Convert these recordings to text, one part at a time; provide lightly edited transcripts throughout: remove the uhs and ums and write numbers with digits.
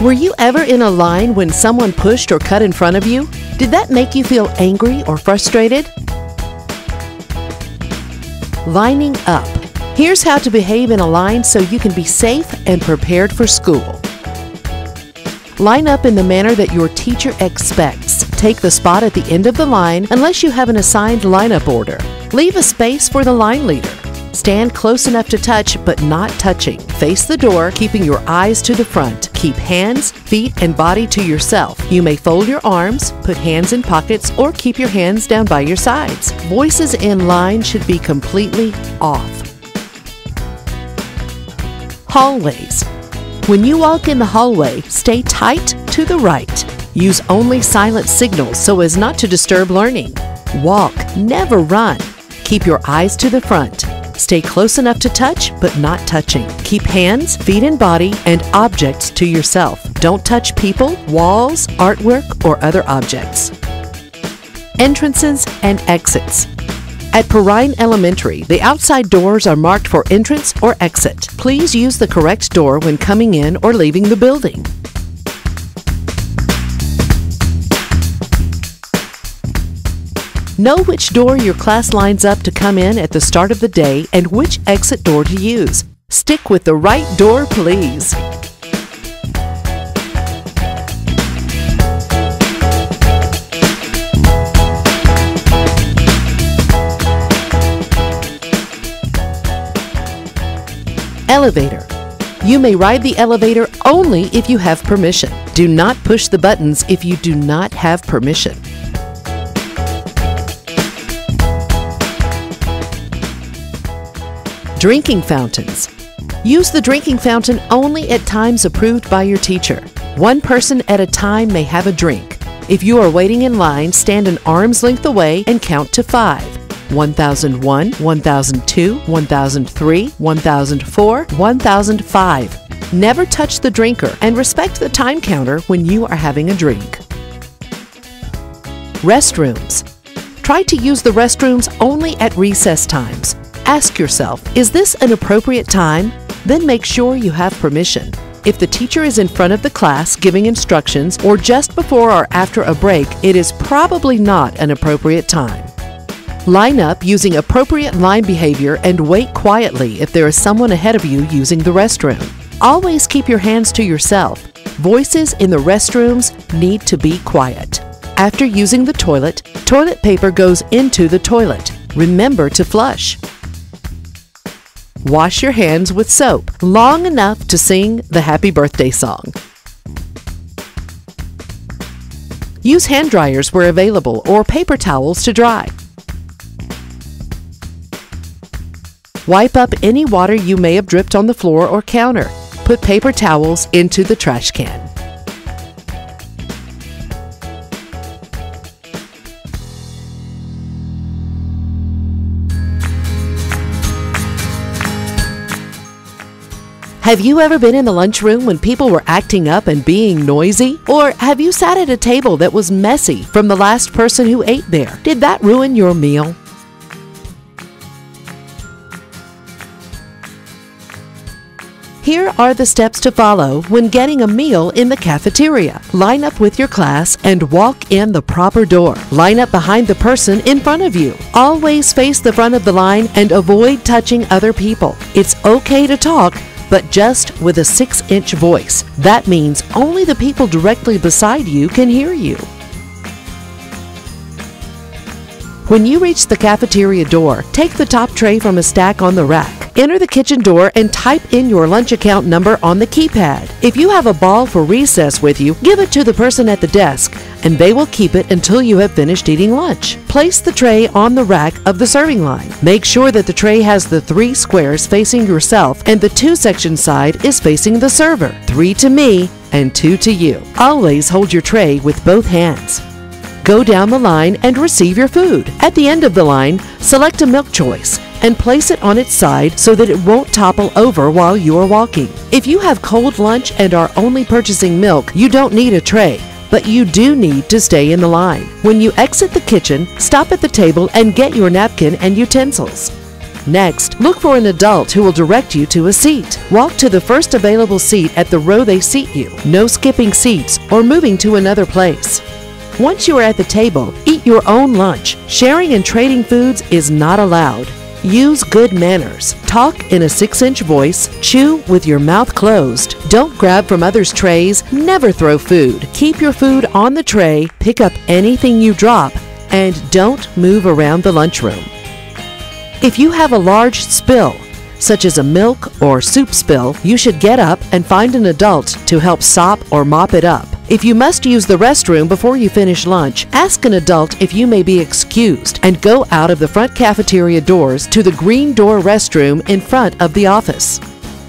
Were you ever in a line when someone pushed or cut in front of you? Did that make you feel angry or frustrated? Lining up. Here's how to behave in a line so you can be safe and prepared for school. Line up in the manner that your teacher expects. Take the spot at the end of the line unless you have an assigned lineup order. Leave a space for the line leader. Stand close enough to touch but not touching. Face the door, keeping your eyes to the front. Keep hands, feet, and body to yourself. You may fold your arms, put hands in pockets, or keep your hands down by your sides. Voices in line should be completely off. Hallways. When you walk in the hallway, stay tight to the right. Use only silent signals so as not to disturb learning. Walk, never run. Keep your eyes to the front. Stay close enough to touch, but not touching. Keep hands, feet, and body and objects to yourself. Don't touch people, walls, artwork, or other objects. Entrances and exits. At Perrine Elementary, the outside doors are marked for entrance or exit. Please use the correct door when coming in or leaving the building. Know which door your class lines up to come in at the start of the day and which exit door to use. Stick with the right door, please. Elevator. You may ride the elevator only if you have permission. Do not push the buttons if you do not have permission. Drinking fountains. Use the drinking fountain only at times approved by your teacher. One person at a time may have a drink. If you are waiting in line, stand an arm's length away and count to 5. 1001, 1002, 1003, 1004, 1005. Never touch the drinker and respect the time counter when you are having a drink. Restrooms. Try to use the restrooms only at recess times. Ask yourself, is this an appropriate time? Then make sure you have permission. If the teacher is in front of the class giving instructions or just before or after a break, it is probably not an appropriate time. Line up using appropriate line behavior and wait quietly if there is someone ahead of you using the restroom. Always keep your hands to yourself. Voices in the restrooms need to be quiet. After using the toilet paper goes into the toilet. Remember to flush. Wash your hands with soap long enough to sing the happy birthday song. Use hand dryers where available or paper towels to dry. Wipe up any water you may have dripped on the floor or counter. Put paper towels into the trash can. Have you ever been in the lunchroom when people were acting up and being noisy? Or have you sat at a table that was messy from the last person who ate there? Did that ruin your meal? Here are the steps to follow when getting a meal in the cafeteria. Line up with your class and walk in the proper door. Line up behind the person in front of you. Always face the front of the line and avoid touching other people. It's okay to talk, but just with a 6-inch voice. That means only the people directly beside you can hear you. When you reach the cafeteria door, take the top tray from a stack on the rack. Enter the kitchen door and type in your lunch account number on the keypad. If you have a ball for recess with you, give it to the person at the desk, and they will keep it until you have finished eating lunch. Place the tray on the rack of the serving line. Make sure that the tray has the 3 squares facing yourself and the 2-section side is facing the server. 3 to me and 2 to you. Always hold your tray with both hands. Go down the line and receive your food. At the end of the line, select a milk choice and place it on its side so that it won't topple over while you are walking. If you have cold lunch and are only purchasing milk, you don't need a tray, but you do need to stay in the line. When you exit the kitchen, stop at the table and get your napkin and utensils. Next, look for an adult who will direct you to a seat. Walk to the first available seat at the row they seat you. No skipping seats or moving to another place. Once you are at the table, eat your own lunch. Sharing and trading foods is not allowed. Use good manners. Talk in a 6-inch voice. Chew with your mouth closed. Don't grab from others' trays. Never throw food. Keep your food on the tray. Pick up anything you drop. And don't move around the lunchroom. If you have a large spill, such as a milk or soup spill, you should get up and find an adult to help sop or mop it up. If you must use the restroom before you finish lunch, ask an adult if you may be excused and go out of the front cafeteria doors to the green door restroom in front of the office.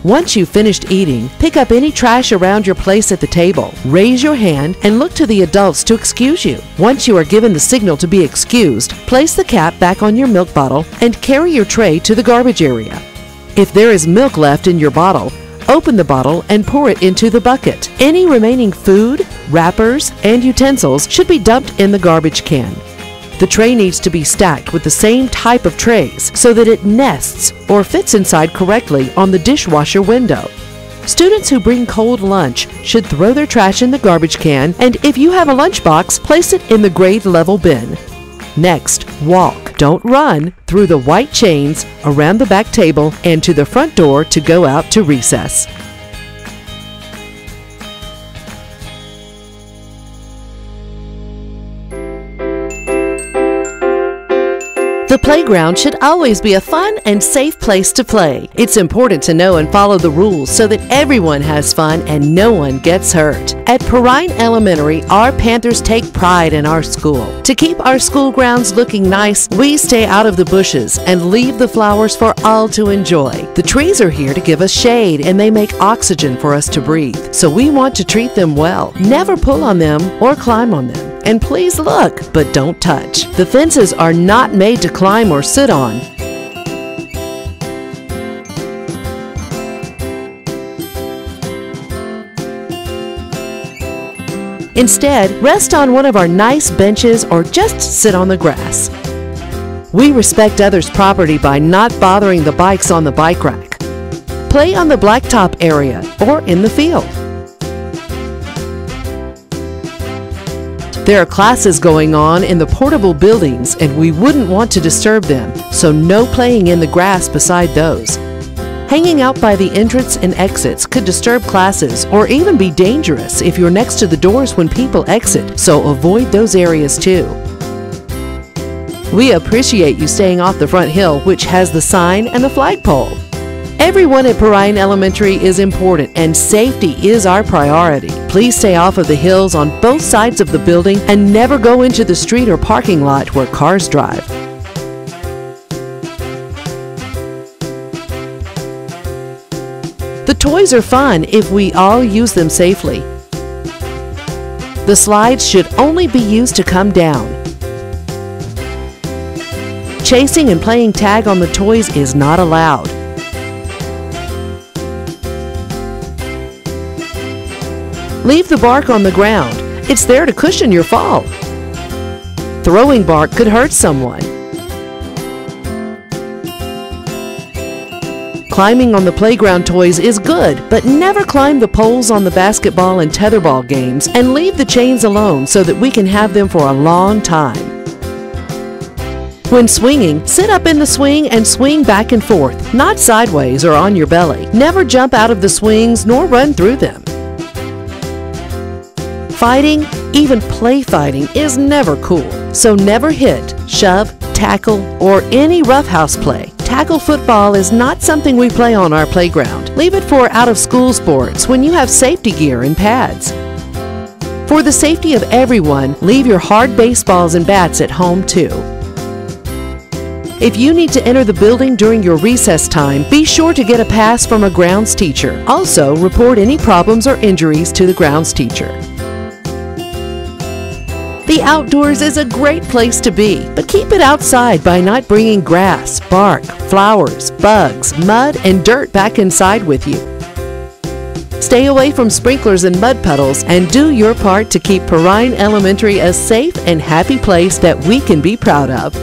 Once you've finished eating, pick up any trash around your place at the table. Raise your hand and look to the adults to excuse you. Once you are given the signal to be excused, place the cap back on your milk bottle and carry your tray to the garbage area. If there is milk left in your bottle, open the bottle and pour it into the bucket. Any remaining food, wrappers, and utensils should be dumped in the garbage can. The tray needs to be stacked with the same type of trays so that it nests or fits inside correctly on the dishwasher window. Students who bring cold lunch should throw their trash in the garbage can, and if you have a lunchbox, place it in the grade level bin. Next, walk, don't run, through the white chains, around the back table, and to the front door to go out to recess. The playground should always be a fun and safe place to play. It's important to know and follow the rules so that everyone has fun and no one gets hurt. At Perrine Elementary, our Panthers take pride in our school. To keep our school grounds looking nice, we stay out of the bushes and leave the flowers for all to enjoy. The trees are here to give us shade and they make oxygen for us to breathe, so we want to treat them well. Never pull on them or climb on them. And please look, but don't touch. The fences are not made to climb or sit on. Instead, rest on one of our nice benches or just sit on the grass. We respect others' property by not bothering the bikes on the bike rack. Play on the blacktop area or in the field. There are classes going on in the portable buildings and we wouldn't want to disturb them, so no playing in the grass beside those. Hanging out by the entrance and exits could disturb classes or even be dangerous if you're next to the doors when people exit, so avoid those areas too. We appreciate you staying off the front hill, which has the sign and the flagpole. Everyone at Perrine Elementary is important and safety is our priority. Please stay off of the hills on both sides of the building and never go into the street or parking lot where cars drive. The toys are fun if we all use them safely. The slides should only be used to come down. Chasing and playing tag on the toys is not allowed. Leave the bark on the ground. It's there to cushion your fall. Throwing bark could hurt someone. Climbing on the playground toys is good, but never climb the poles on the basketball and tetherball games, and leave the chains alone so that we can have them for a long time. When swinging, sit up in the swing and swing back and forth, not sideways or on your belly. Never jump out of the swings nor run through them. Fighting, even play fighting, is never cool, so never hit, shove, tackle, or any roughhouse play. Tackle football is not something we play on our playground. Leave it for out-of-school sports when you have safety gear and pads. For the safety of everyone, leave your hard baseballs and bats at home too. If you need to enter the building during your recess time, be sure to get a pass from a grounds teacher. Also, report any problems or injuries to the grounds teacher. The outdoors is a great place to be, but keep it outside by not bringing grass, bark, flowers, bugs, mud, and dirt back inside with you. Stay away from sprinklers and mud puddles and do your part to keep Perrine Elementary a safe and happy place that we can be proud of.